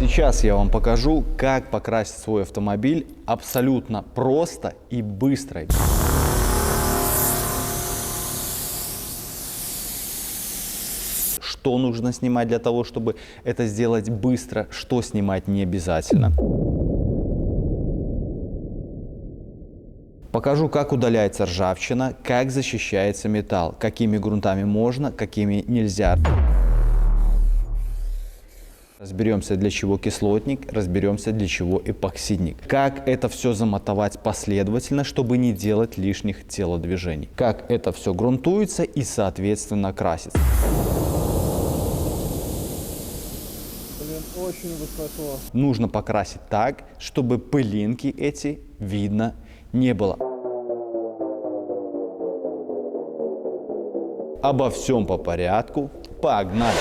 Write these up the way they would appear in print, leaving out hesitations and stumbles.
Сейчас я вам покажу, как покрасить свой автомобиль абсолютно просто и быстро. Что нужно снимать для того, чтобы это сделать быстро, что снимать не обязательно. Покажу, как удаляется ржавчина, как защищается металл, какими грунтами можно, какими нельзя. Разберемся, для чего кислотник, разберемся, для чего эпоксидник. Как это все замотовать последовательно, чтобы не делать лишних телодвижений. Как это все грунтуется и, соответственно, красится. Блин, очень высоко. Нужно покрасить так, чтобы пылинки эти видно не было. Обо всем по порядку. Погнали!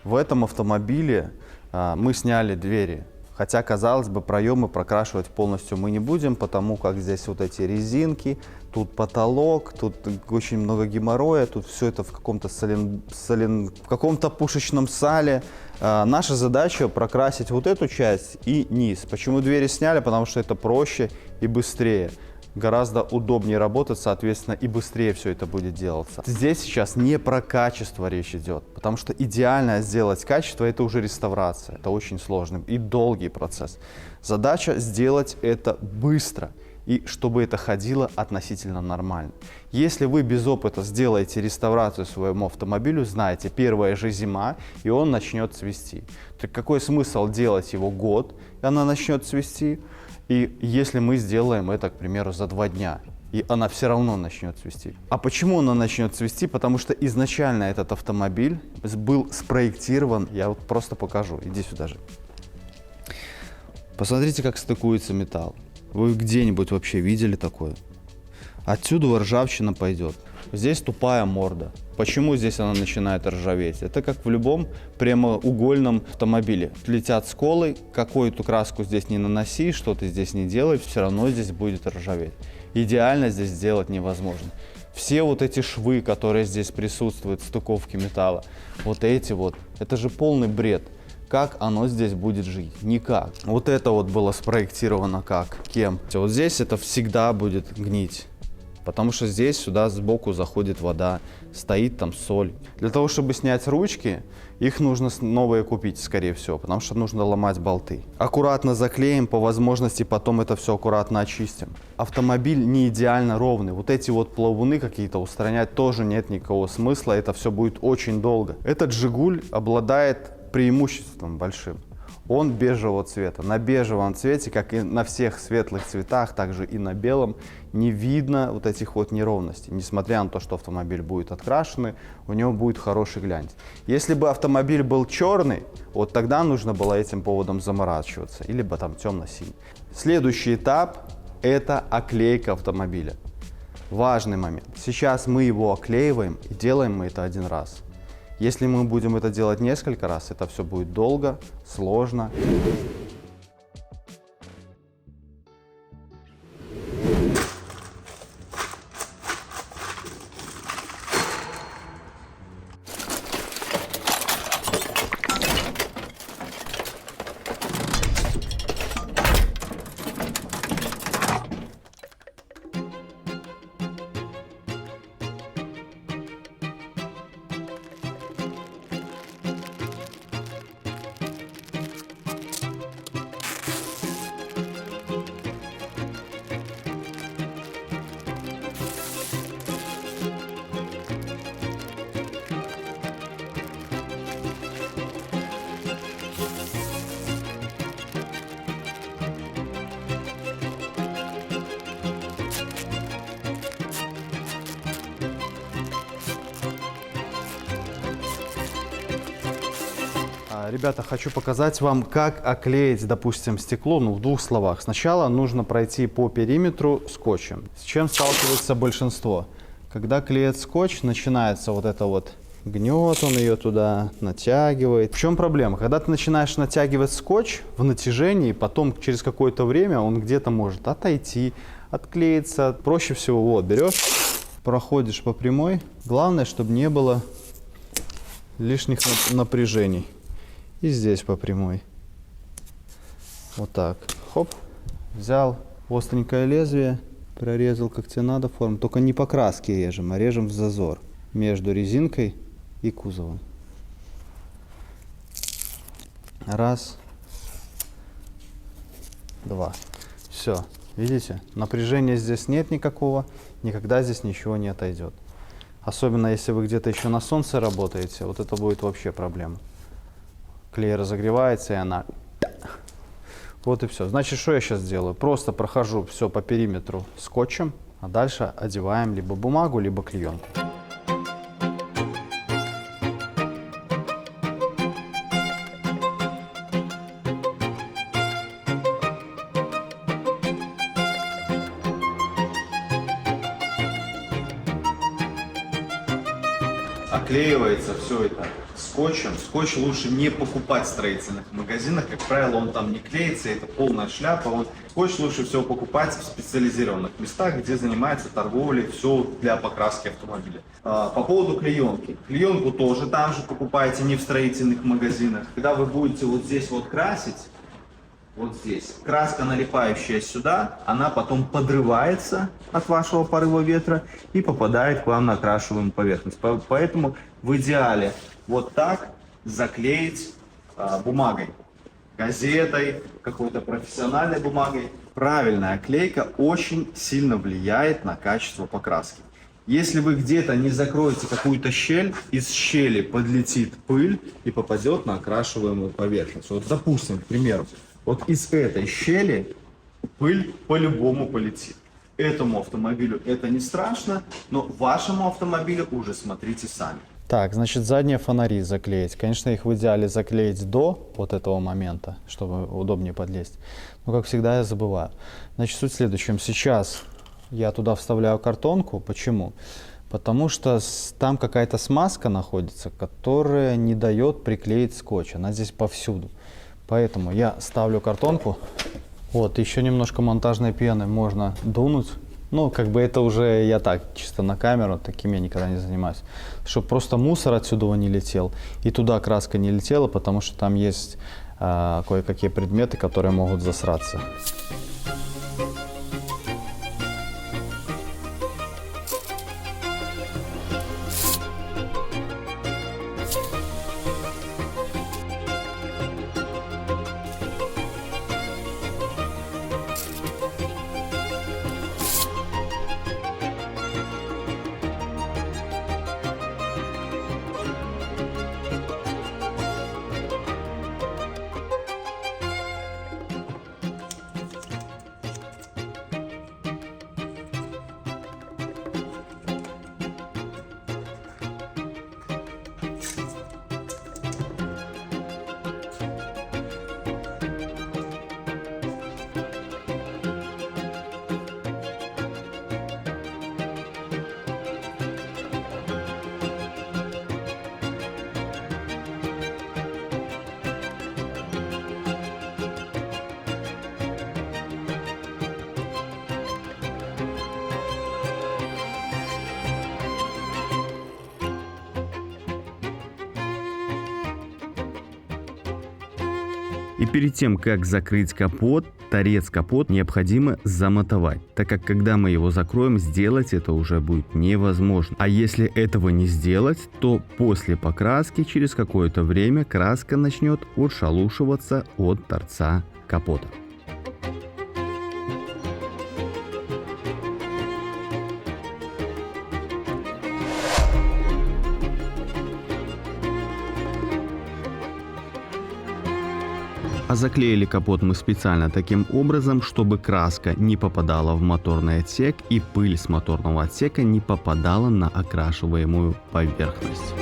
В этом автомобиле мы сняли двери. Хотя, казалось бы, проемы прокрашивать полностью мы не будем, потому как здесь вот эти резинки, тут потолок, тут очень много геморроя, тут все это в каком-то в каком-то пушечном сале. Наша задача прокрасить вот эту часть и низ. Почему двери сняли? Потому что это проще и быстрее. Гораздо удобнее работать, соответственно, и быстрее все это будет делаться. Здесь сейчас не про качество речь идет, потому что идеально сделать качество – это уже реставрация. Это очень сложный и долгий процесс. Задача сделать это быстро и чтобы это ходило относительно нормально. Если вы без опыта сделаете реставрацию своему автомобилю, знаете, первая же зима, и он начнет цвести. Так какой смысл делать его год, и она начнет цвести? И если мы сделаем это, к примеру, за 2 дня, и она все равно начнет цвести. А почему она начнет цвести? Потому что изначально этот автомобиль был спроектирован, я вот просто покажу, иди сюда же. Посмотрите, как стыкуется металл. Вы где-нибудь вообще видели такое? Отсюда ржавчина пойдет. Здесь тупая морда. Почему здесь она начинает ржаветь? Это как в любом прямоугольном автомобиле. Летят сколы, какую-то краску здесь не наноси, что ты здесь не делай, все равно здесь будет ржаветь. Идеально здесь сделать невозможно. Все вот эти швы, которые здесь присутствуют, стыковки металла, вот эти вот, это же полный бред. Как оно здесь будет жить? Никак. Вот это вот было спроектировано как? Кем? Вот здесь это всегда будет гнить. Потому что здесь сюда сбоку заходит вода, стоит там соль. Для того, чтобы снять ручки, их нужно новые купить, скорее всего, потому что нужно ломать болты. Аккуратно заклеим, по возможности потом это все аккуратно очистим. Автомобиль не идеально ровный. Вот эти вот плавуны какие-то устранять тоже нет никакого смысла, это все будет очень долго. Этот «Жигуль» обладает преимуществом большим. Он бежевого цвета. На бежевом цвете, как и на всех светлых цветах, также и на белом, не видно вот этих вот неровностей. Несмотря на то, что автомобиль будет открашенный, у него будет хороший глянец. Если бы автомобиль был черный, вот тогда нужно было этим поводом заморачиваться. Или бы там темно-синий. Следующий этап – это оклейка автомобиля. Важный момент. Сейчас мы его оклеиваем и делаем мы это 1 раз. Если мы будем это делать несколько раз, это все будет долго, сложно. Ребята, хочу показать вам, как оклеить, допустим, стекло, в 2 словах. Сначала нужно пройти по периметру скотчем. С чем сталкивается большинство? Когда клеят скотч, начинается вот это вот гнет, он ее туда натягивает. В чем проблема? Когда ты начинаешь натягивать скотч в натяжении, потом через какое-то время он где-то может отойти, отклеиться. Проще всего вот берешь, проходишь по прямой. Главное, чтобы не было лишних напряжений. И здесь по прямой. Вот так. Хоп. Взял остренькое лезвие, прорезал как тебе надо форму. Только не по краске режем, а режем в зазор между резинкой и кузовом. 1, 2. Все. Видите? Напряжения здесь нет никакого. Никогда здесь ничего не отойдет. Особенно если вы где-то еще на солнце работаете. Вот это будет вообще проблема. Клей разогревается, и она... Вот и все. Значит, что я сейчас делаю? Просто прохожу все по периметру скотчем, а дальше одеваем либо бумагу, либо клеенку. Оклеивается все это скотчем. Скотч лучше не покупать в строительных магазинах. Как правило, он там не клеится, это полная шляпа. Скотч лучше всего покупать в специализированных местах, где занимается торговлей, все для покраски автомобиля. По поводу клеенки. Клеенку тоже там же покупайте, не в строительных магазинах. Когда вы будете вот здесь вот красить, вот здесь, краска, налипающая сюда, она потом подрывается от вашего порыва ветра и попадает к вам на окрашиваемую поверхность. Поэтому в идеале вот так заклеить бумагой, газетой, какой-то профессиональной бумагой. Правильная клейка очень сильно влияет на качество покраски. Если вы где-то не закроете какую-то щель, из щели подлетит пыль и попадет на окрашиваемую поверхность. Вот, допустим, к примеру, вот из этой щели пыль по-любому полетит. Этому автомобилю это не страшно, но вашему автомобилю уже смотрите сами. Так, значит, задние фонари заклеить. Конечно, их в идеале заклеить до вот этого момента, чтобы удобнее подлезть. Но, как всегда, я забываю. Значит, суть в следующем. Сейчас я туда вставляю картонку. Почему? Потому что там какая-то смазка находится, которая не дает приклеить скотч. Она здесь повсюду. Поэтому я ставлю картонку. Вот, еще немножко монтажной пены можно дунуть. Ну, как бы это уже я так, чисто на камеру, таким я никогда не занимаюсь. Чтобы просто мусор отсюда не летел. И туда краска не летела, потому что там есть кое-какие предметы, которые могут засраться. И перед тем, как закрыть капот, торец капот необходимо замотовать, так как когда мы его закроем, сделать это уже будет невозможно. А если этого не сделать, то после покраски через какое-то время краска начнет отшелушиваться от торца капота. А заклеили капот мы специально таким образом, чтобы краска не попадала в моторный отсек и пыль с моторного отсека не попадала на окрашиваемую поверхность.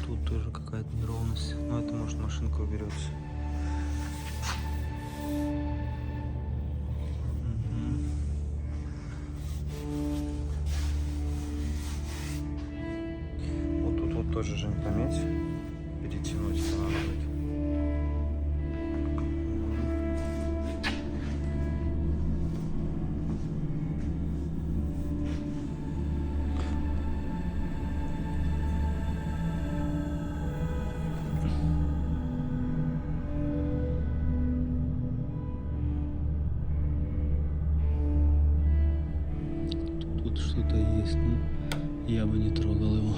Тут тоже какая-то неровность, но это может машинка уберется. Вот тут вот тоже же пометь, перетянуть это надо будет. Тут что-то есть, но я бы не трогал его.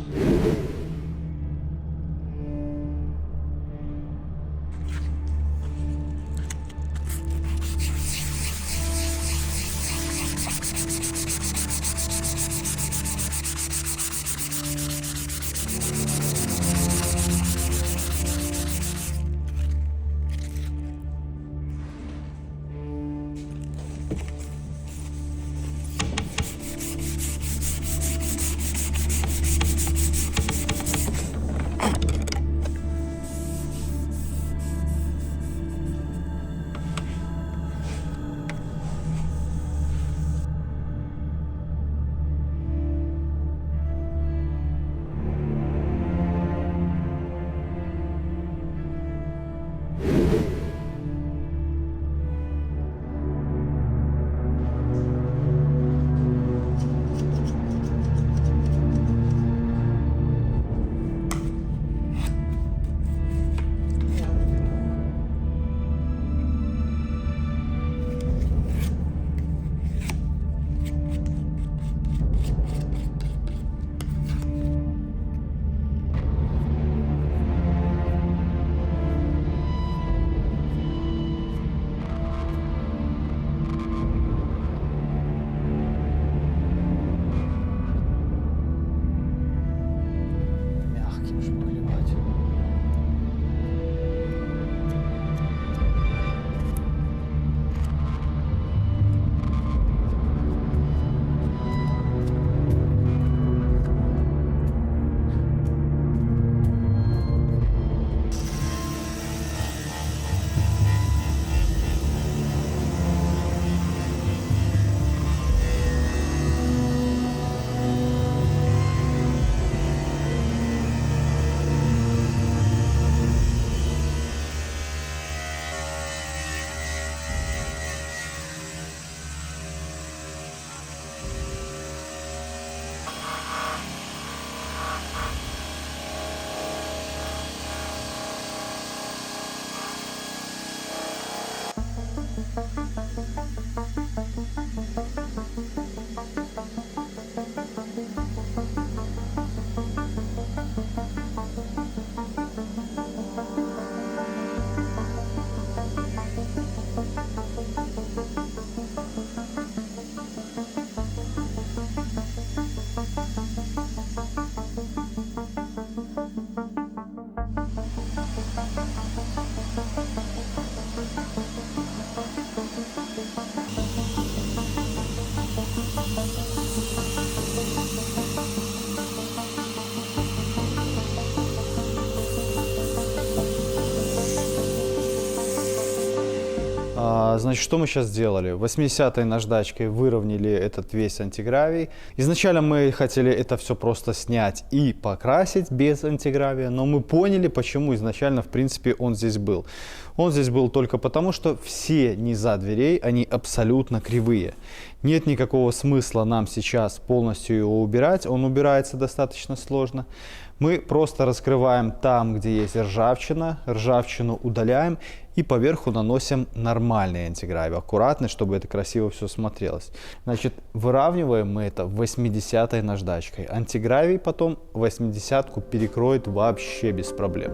Значит, что мы сейчас сделали? 80-й наждачкой выровняли этот весь антигравий. Изначально мы хотели это все просто снять и покрасить без антигравия, но мы поняли, почему изначально, в принципе, он здесь был. Он здесь был только потому, что все низа дверей, они абсолютно кривые. Нет никакого смысла нам сейчас полностью его убирать, он убирается достаточно сложно. Мы просто раскрываем там, где есть ржавчина, ржавчину удаляем и поверху наносим нормальный антигравий, аккуратный, чтобы это красиво все смотрелось. Значит, выравниваем мы это 80-й наждачкой. Антигравий потом 80-ку перекроет вообще без проблем.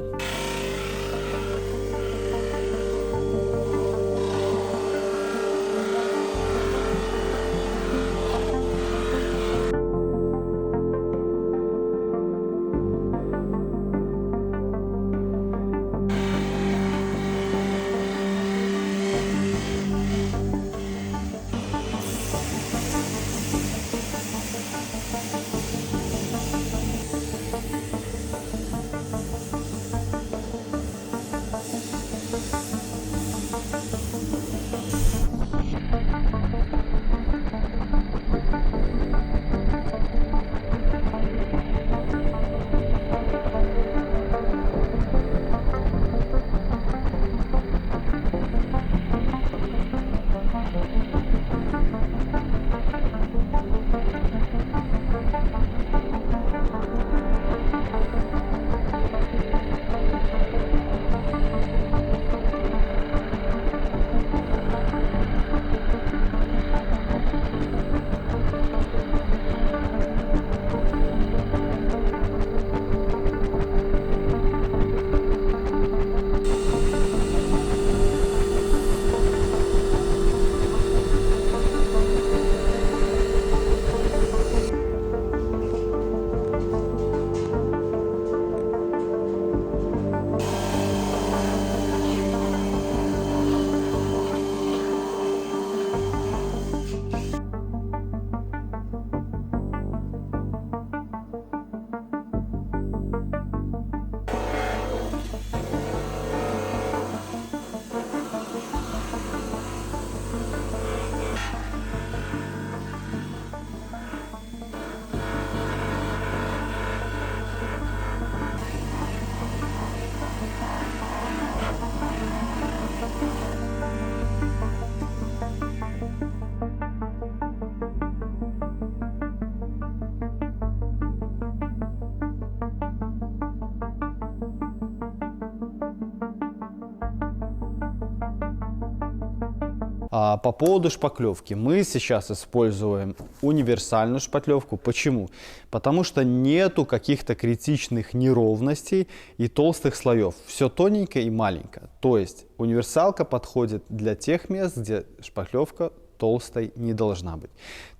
По поводу шпаклевки. Мы сейчас используем универсальную шпаклевку. Почему? Потому что нету каких-то критичных неровностей и толстых слоев. Все тоненько и маленько. То есть универсалка подходит для тех мест, где шпаклевка толстой не должна быть.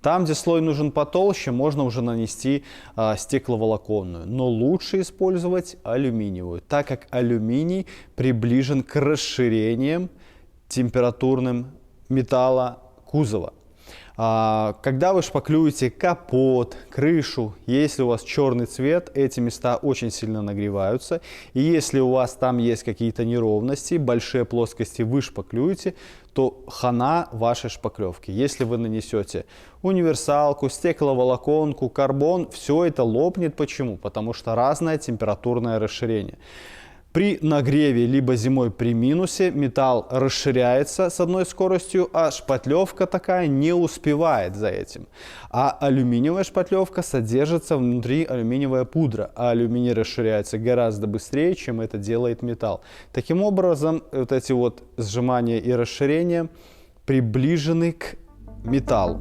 Там, где слой нужен потолще, можно уже нанести стекловолоконную. Но лучше использовать алюминиевую, так как алюминий приближен к расширениям температурным металла кузова. Когда вы шпаклюете капот, крышу, если у вас черный цвет, эти места очень сильно нагреваются. И если у вас там есть какие-то неровности, большие плоскости вы шпаклюете, то хана вашей шпаклевки. Если вы нанесете универсалку, стекловолоконку, карбон, все это лопнет. Почему? Потому что разное температурное расширение. При нагреве, либо зимой при минусе, металл расширяется с одной скоростью, а шпатлевка такая не успевает за этим. А алюминиевая шпатлевка содержится внутри алюминиевая пудра, а алюминий расширяется гораздо быстрее, чем это делает металл. Таким образом, вот эти вот сжимания и расширения приближены к металлу.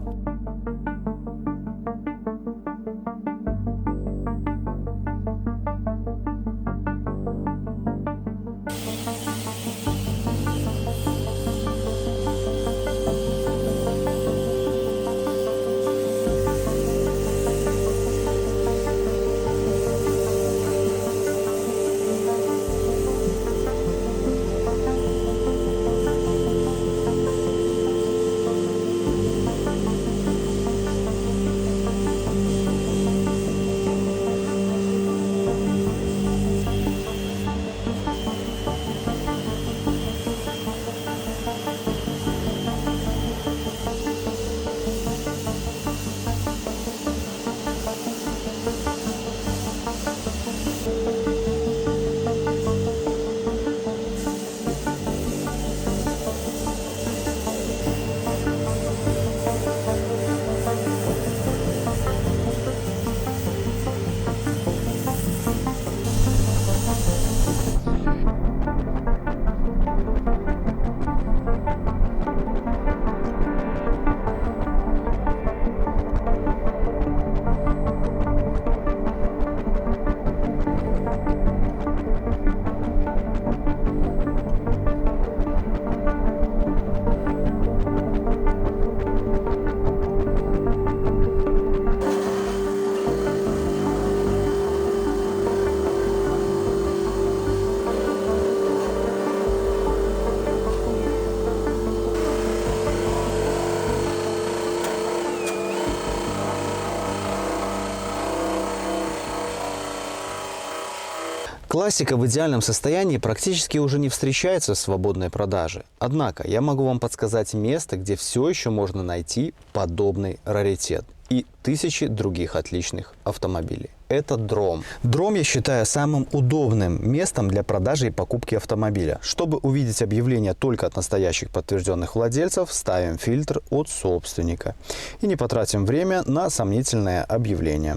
Классика в идеальном состоянии практически уже не встречается в свободной продаже. Однако я могу вам подсказать место, где все еще можно найти подобный раритет и тысячи других отличных автомобилей. Это Дром. Дром я считаю самым удобным местом для продажи и покупки автомобиля. Чтобы увидеть объявление только от настоящих подтвержденных владельцев, ставим фильтр от собственника и не потратим время на сомнительное объявление.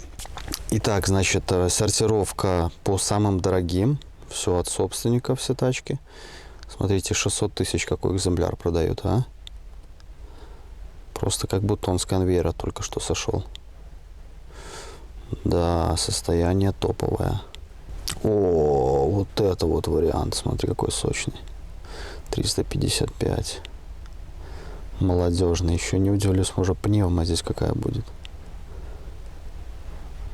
Итак, значит, сортировка по самым дорогим. Все от собственника, все тачки. Смотрите, 600 тысяч какой экземпляр продают, а? Просто как будто он с конвейера только что сошел. Да, состояние топовое. О, вот это вот вариант. Смотри, какой сочный. 355. Молодежный. Еще не удивлюсь, может, пневма здесь какая будет.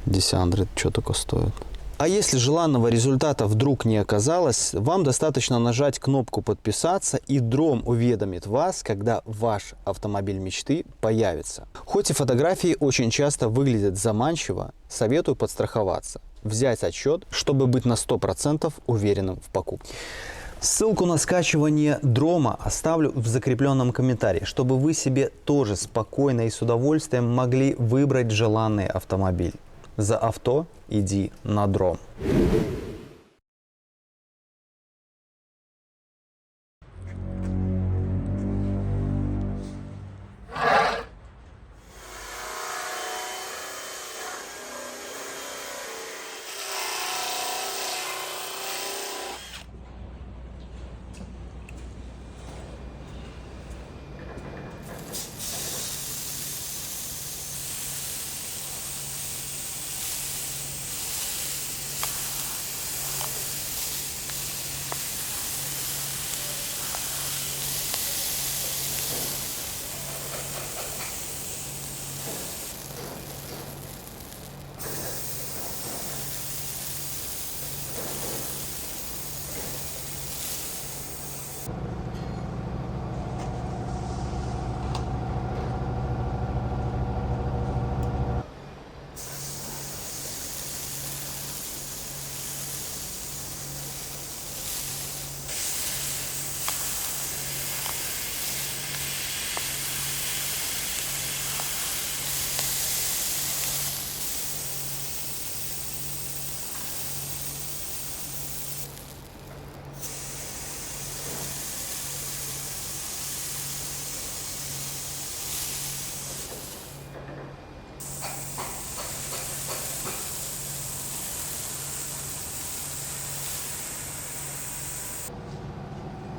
Десяндры что только стоит. А если желанного результата вдруг не оказалось, вам достаточно нажать кнопку «Подписаться», и Дром уведомит вас, когда ваш автомобиль мечты появится. Хоть и фотографии очень часто выглядят заманчиво, советую подстраховаться, взять отчет, чтобы быть на 100% уверенным в покупке. Ссылку на скачивание Дрома оставлю в закрепленном комментарии, чтобы вы себе тоже спокойно и с удовольствием могли выбрать желанный автомобиль. За авто иди на Дром.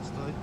Стой.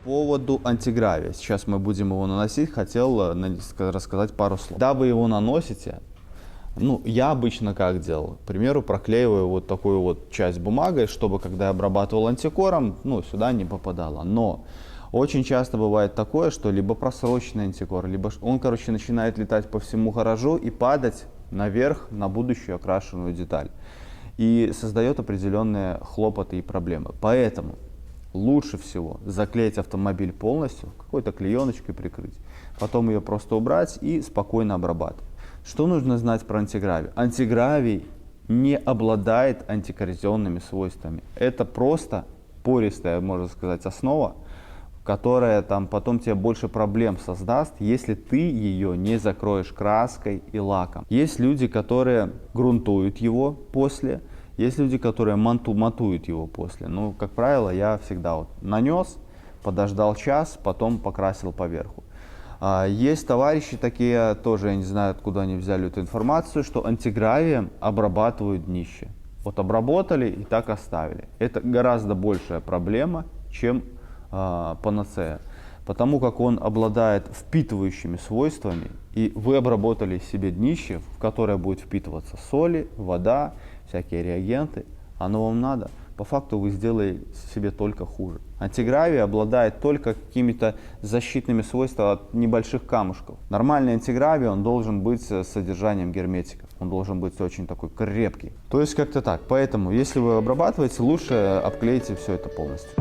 поводу антигравия. Сейчас мы будем его наносить. Хотел рассказать пару слов. Когда вы его наносите, ну, я обычно как делал? К примеру, проклеиваю вот такую вот часть бумагой, чтобы когда я обрабатывал антикором, ну, сюда не попадало. Но очень часто бывает такое, что либо просроченный антикор, либо он, короче, начинает летать по всему гаражу и падать наверх на будущую окрашенную деталь. И создает определенные хлопоты и проблемы. Поэтому лучше всего заклеить автомобиль полностью, какой-то клееночкой прикрыть, потом ее просто убрать и спокойно обрабатывать. Что нужно знать про антигравий? Антигравий не обладает антикоррозионными свойствами. Это просто пористая, можно сказать, основа, которая там потом тебе больше проблем создаст, если ты ее не закроешь краской и лаком. Есть люди, которые грунтуют его после, есть люди, которые матуют его после. Ну, как правило, я всегда вот нанес, подождал час, потом покрасил поверху. Есть товарищи такие, тоже я не знаю, откуда они взяли эту информацию, что антигравием обрабатывают днище. Вот обработали и так оставили. Это гораздо большая проблема, чем панацея, потому как он обладает впитывающими свойствами, и вы обработали себе днище, в которое будет впитываться соли, вода, всякие реагенты. Оно вам надо? По факту вы сделали себе только хуже. Антигравий обладает только какими-то защитными свойствами от небольших камушков. Нормальный антигравий, он должен быть с содержанием герметиков. Он должен быть очень такой крепкий. То есть как-то так. Поэтому, если вы обрабатываете, лучше обклейте все это полностью.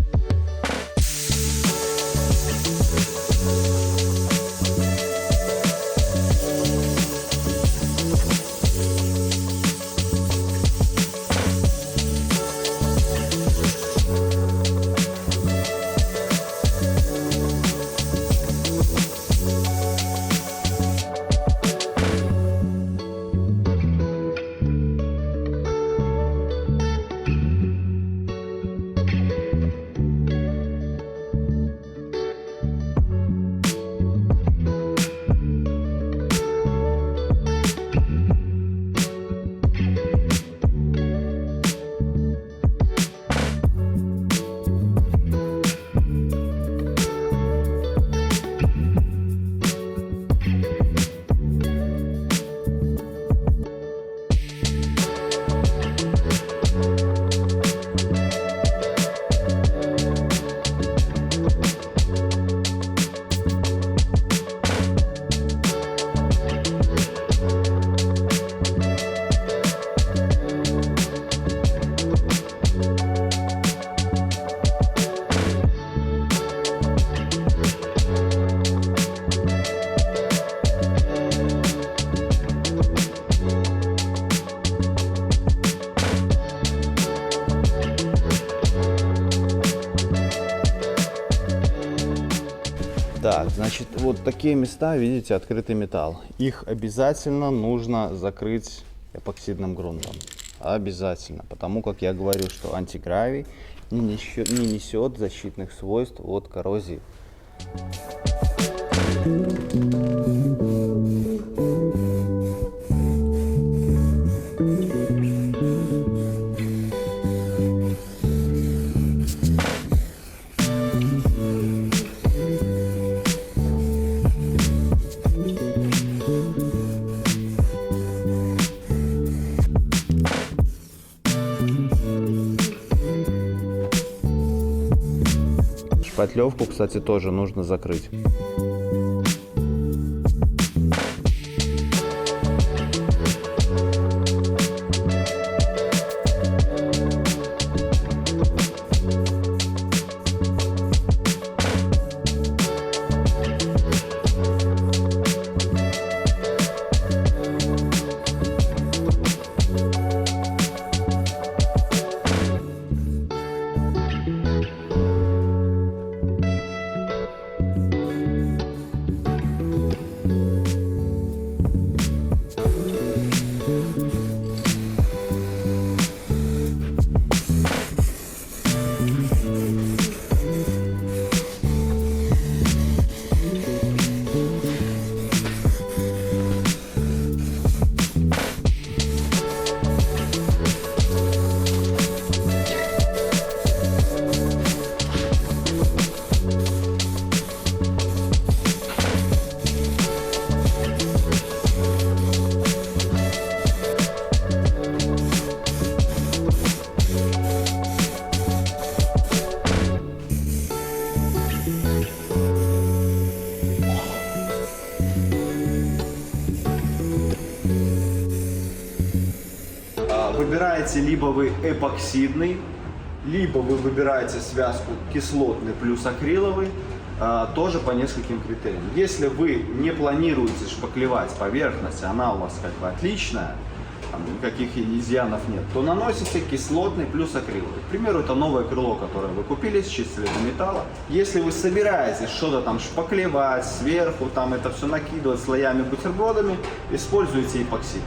Так, значит, вот такие места, видите, открытый металл. Их обязательно нужно закрыть эпоксидным грунтом. Обязательно. Потому как я говорю, что антигравий не несет защитных свойств от коррозии. Шпатлевку, кстати, тоже нужно закрыть. выбираете, либо вы эпоксидный, либо вы выбираете связку кислотный плюс акриловый, тоже по нескольким критериям. Если вы не планируете шпаклевать поверхность, она у вас как бы отличная, там никаких изъянов нет, то наносите кислотный плюс акриловый. К примеру, это новое крыло, которое вы купили, счистили до металла. Если вы собираетесь что-то там шпаклевать сверху, там это все накидывать слоями бутербродами, используйте эпоксид.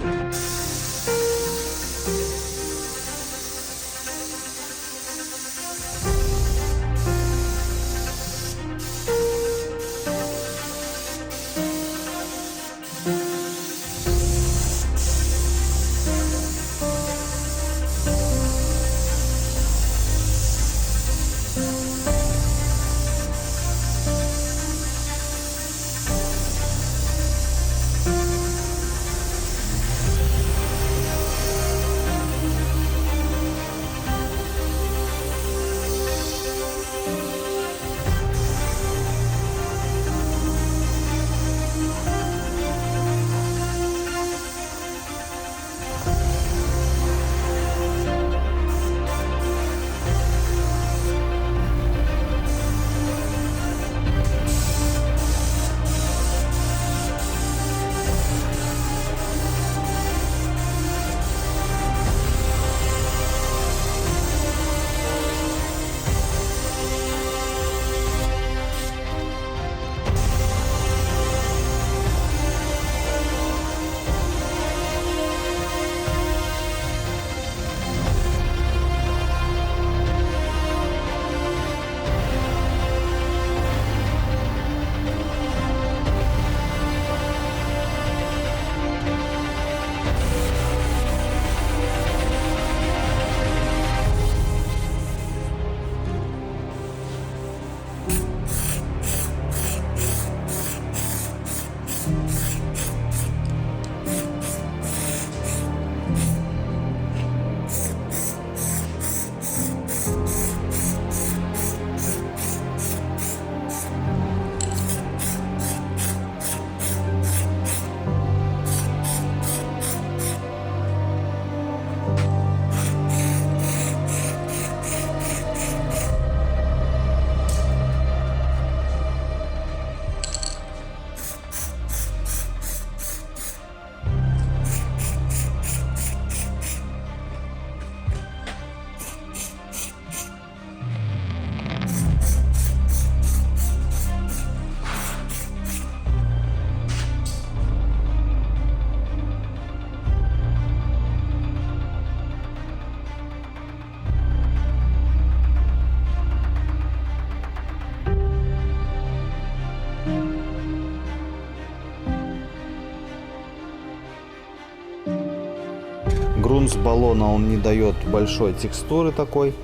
Грунт с баллона, он не дает большой текстуры такой,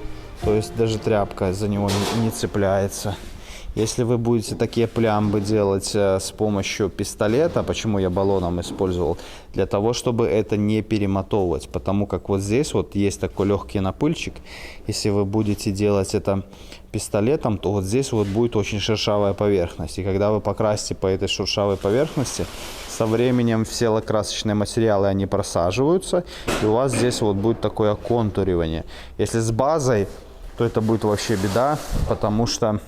то есть даже тряпка за него не цепляется. Если вы будете такие плямбы делать с помощью пистолета, почему я баллоном использовал? Для того, чтобы это не перемотовывать, потому как вот здесь вот есть такой легкий напыльчик. Если вы будете делать это пистолетом, то вот здесь вот будет очень шершавая поверхность. И когда вы покрасите по этой шершавой поверхности, со временем все лакрасочные материалы, они просаживаются, и у вас здесь вот будет такое оконтуривание. Если с базой, то это будет вообще беда, потому что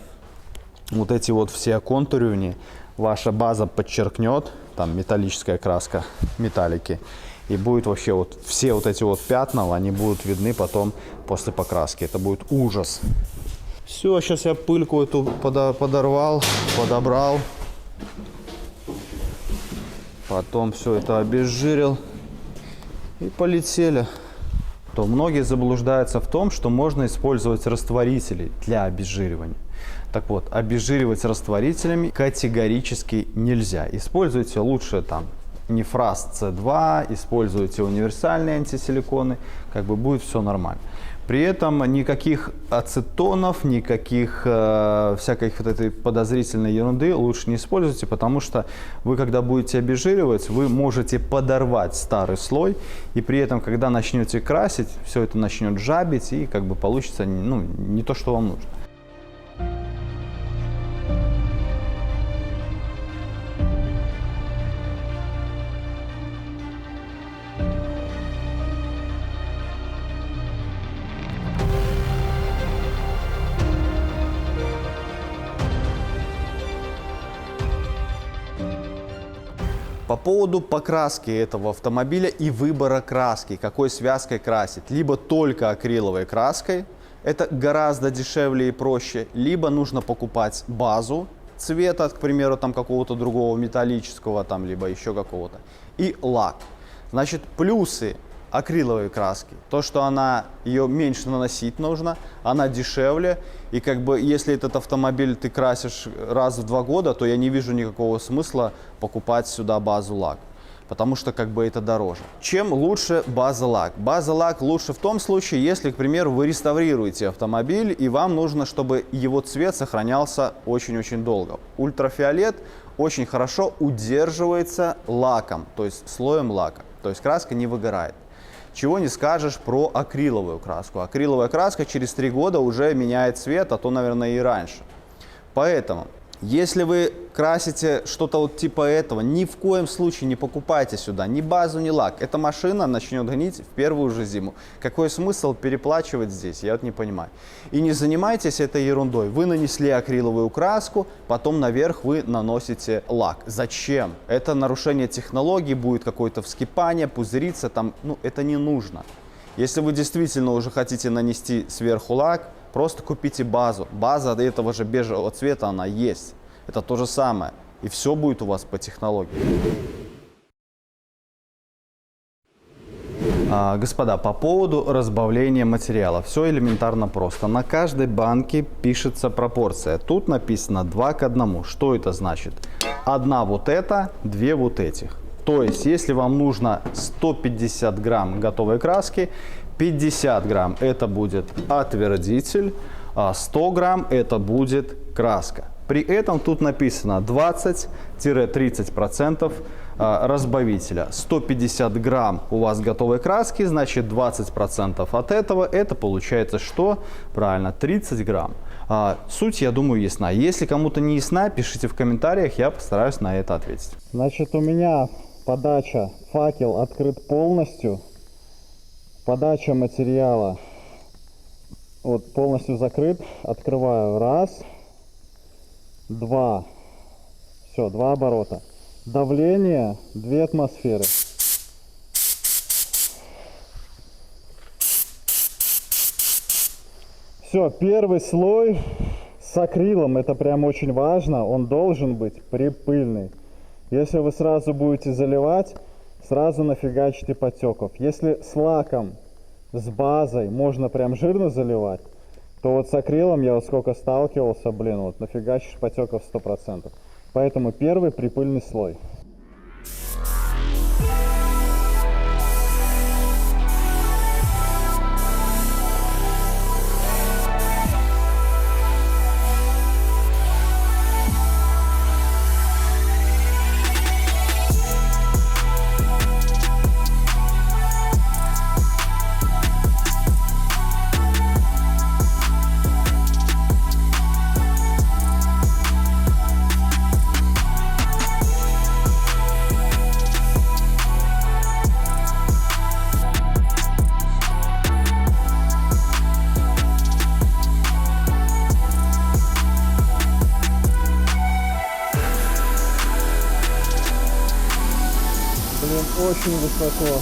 вот эти вот все оконтуривания ваша база подчеркнет, там металлическая краска, металлики, и будет вообще вот все вот эти вот пятна, они будут видны потом после покраски. Это будет ужас. Все, сейчас я пыльку эту подорвал, подобрал. Потом все это обезжирил и полетели. То многие заблуждаются в том, что можно использовать растворители для обезжиривания. Так вот, обезжиривать растворителями категорически нельзя. Используйте лучше там Нефраз C2, используйте универсальные антисиликоны, как бы будет все нормально. При этом никаких ацетонов, никаких всякой вот этой подозрительной ерунды лучше не используйте, потому что вы, когда будете обезжиривать, вы можете подорвать старый слой, и при этом, когда начнете красить, все это начнет жабить, и как бы получится не то, что вам нужно. поводу покраски этого автомобиля и выбора краски, какой связкой красить. Либо только акриловой краской, это гораздо дешевле и проще, либо нужно покупать базу цвета, к примеру, там какого-то другого металлического, там, либо еще какого-то, и лак. Значит, плюсы акриловой краски, то, что ее меньше наносить нужно, она дешевле, и как бы если этот автомобиль ты красишь раз в 2 года, то я не вижу никакого смысла покупать сюда базу лак, потому что как бы это дороже. Чем лучше база лак? База лак лучше в том случае, если, к примеру, вы реставрируете автомобиль, и вам нужно, чтобы его цвет сохранялся очень-очень долго. Ультрафиолет очень хорошо удерживается лаком, то есть слоем лака, то есть краска не выгорает. Чего не скажешь про акриловую краску. Акриловая краска через 3 года уже меняет цвет, а то, наверное, и раньше. Поэтому, если вы красите что-то вот типа этого, ни в коем случае не покупайте сюда ни базу, ни лак. Эта машина начнет гнить в первую же зиму. Какой смысл переплачивать здесь, я вот не понимаю. И не занимайтесь этой ерундой. Вы нанесли акриловую краску, потом наверх вы наносите лак. Зачем? Это нарушение технологий, будет какое-то вскипание, пузыриться там, это не нужно. Если вы действительно уже хотите нанести сверху лак, просто купите базу. База этого же бежевого цвета, она есть. Это то же самое. И все будет у вас по технологии. Господа, по поводу разбавления материала. Все элементарно просто. На каждой банке пишется пропорция. Тут написано 2 к 1. Что это значит? 1 вот это, 2 вот этих. То есть, если вам нужно 150 грамм готовой краски, 50 грамм это будет отвердитель, а 100 грамм это будет краска. При этом тут написано 20-30% разбавителя. 150 грамм у вас готовой краски, значит 20% от этого, это получается что? Правильно, 30 грамм. Суть, я думаю, ясна. Если кому-то не ясна, пишите в комментариях, я постараюсь на это ответить. Значит, у меня подача, факел открыт полностью. Подача материала вот полностью закрыт. Открываю. 1, 2. Все, 2 оборота. Давление 2 атмосферы. Все, первый слой с акрилом, это прям очень важно. Он должен быть припыльный. Если вы сразу будете заливать, сразу нафигачите потеков. Если с лаком, с базой можно прям жирно заливать, то вот с акрилом я вот сколько сталкивался, вот нафигачишь потеков 100%. Поэтому первый припыльный слой. Очень высоко.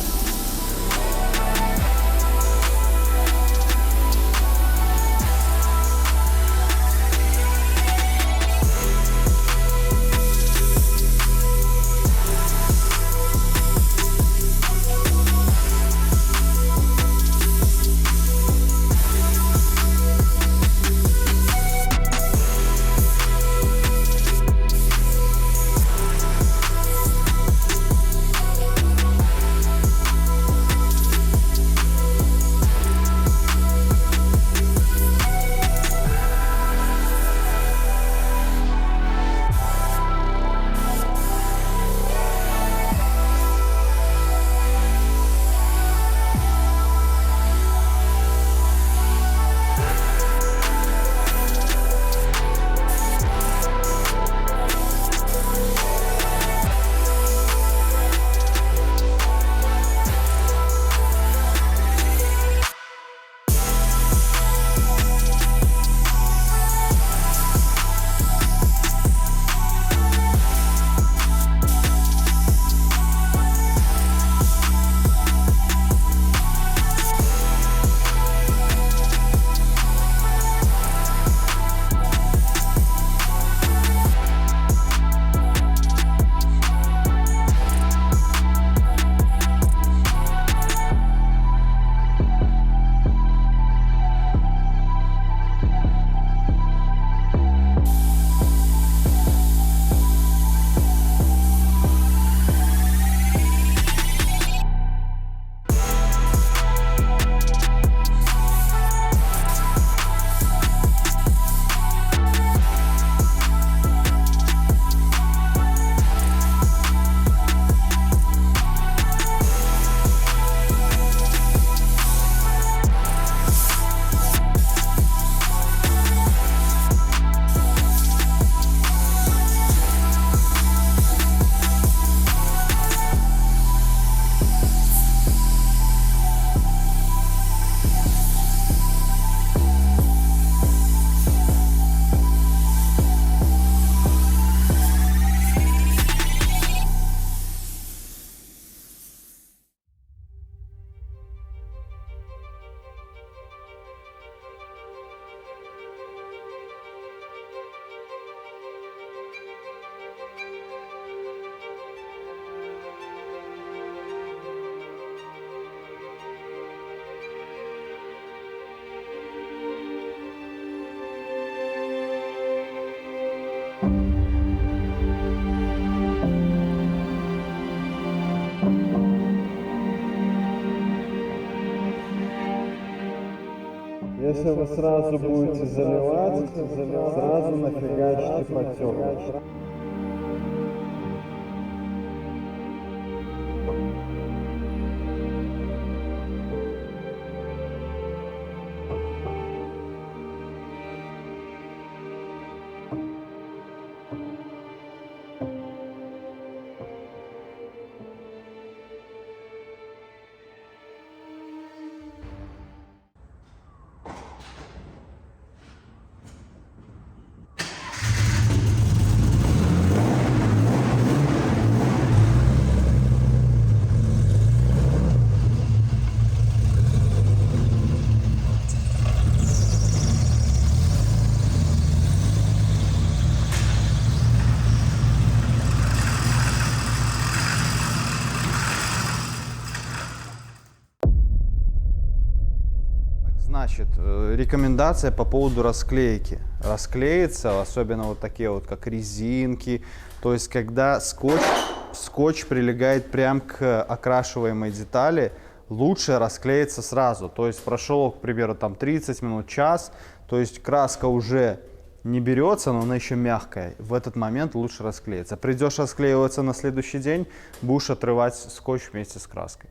Если вы сразу будете заливать, сразу нафигачите потек. Значит, рекомендация по поводу расклейки. Расклеится, особенно вот такие вот, как резинки. То есть, когда скотч прилегает прям к окрашиваемой детали, лучше расклеиться сразу. То есть, прошел, к примеру, там 30 минут, час, то есть краска уже не берется, но она еще мягкая. В этот момент лучше расклеиться. Придешь расклеиваться на следующий день, будешь отрывать скотч вместе с краской.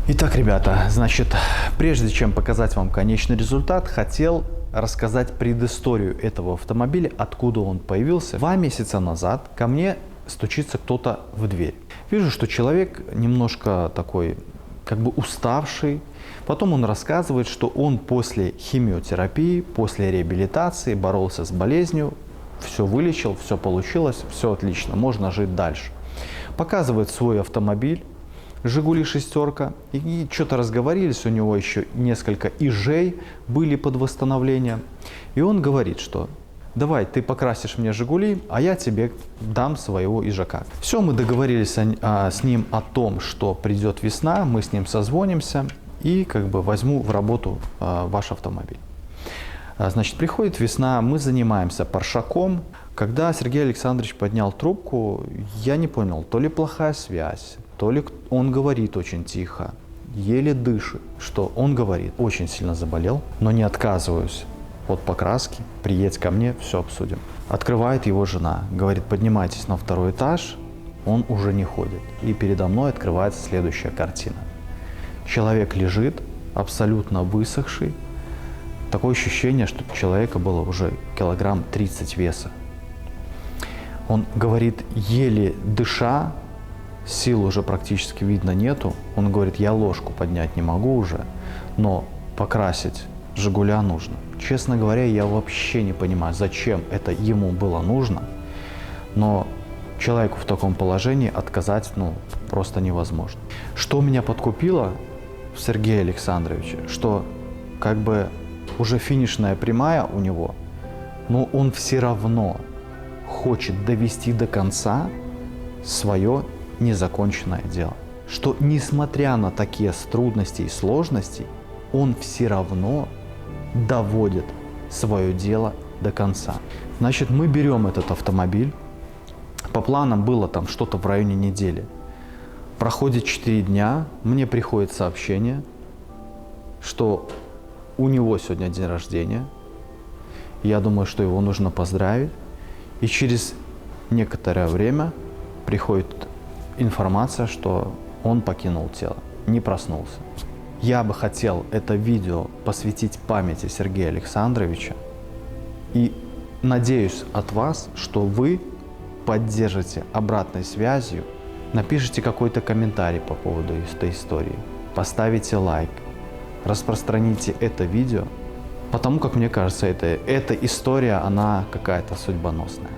Итак, ребята, значит, прежде чем показать вам конечный результат, хотел рассказать предысторию этого автомобиля, откуда он появился. 2 месяца назад ко мне стучится кто-то в дверь. Вижу, что человек немножко такой, как бы уставший. Потом он рассказывает, что он после химиотерапии, после реабилитации боролся с болезнью, все вылечил, все получилось, все отлично, можно жить дальше. Показывает свой автомобиль, «Жигули шестерка», и что-то разговорились, у него еще несколько ижей были под восстановление. И он говорит, что давай ты покрасишь мне «Жигули», а я тебе дам своего ижака. Все, мы договорились с ним о том, что придет весна, мы с ним созвонимся и как бы возьму в работу ваш автомобиль. Значит, приходит весна, мы занимаемся паршаком. Когда Сергей Александрович поднял трубку, я не понял, то ли плохая связь, то ли он говорит очень тихо, еле дышит, что он говорит. Очень сильно заболел, но не отказываюсь от покраски, приедь ко мне, все обсудим. Открывает его жена, говорит, поднимайтесь на 2-й этаж, он уже не ходит. И передо мной открывается следующая картина. Человек лежит, абсолютно высохший. Такое ощущение, что у человека было уже килограмм 30 веса. Он говорит, еле дыша, сил уже практически видно нету. Он говорит, я ложку поднять не могу уже, но покрасить «Жигуля» нужно. Честно говоря, я вообще не понимаю, зачем это ему было нужно, но человеку в таком положении отказать, просто невозможно. Что меня подкупило в Сергее Александровиче, что как бы уже финишная прямая у него, но он все равно хочет довести до конца свое незаконченное дело. Что несмотря на такие трудности и сложности, он все равно доводит свое дело до конца. Значит, мы берем этот автомобиль. По планам было там что-то в районе недели. Проходит 4 дня, мне приходит сообщение, что у него сегодня день рождения. Я думаю, что его нужно поздравить. И через некоторое время приходит информация, что он покинул тело, не проснулся. Я бы хотел это видео посвятить памяти Сергея Александровича и надеюсь от вас, что вы поддержите обратной связью, напишите какой-то комментарий по поводу этой истории, поставите лайк, распространите это видео, потому как мне кажется, эта история, она какая-то судьбоносная.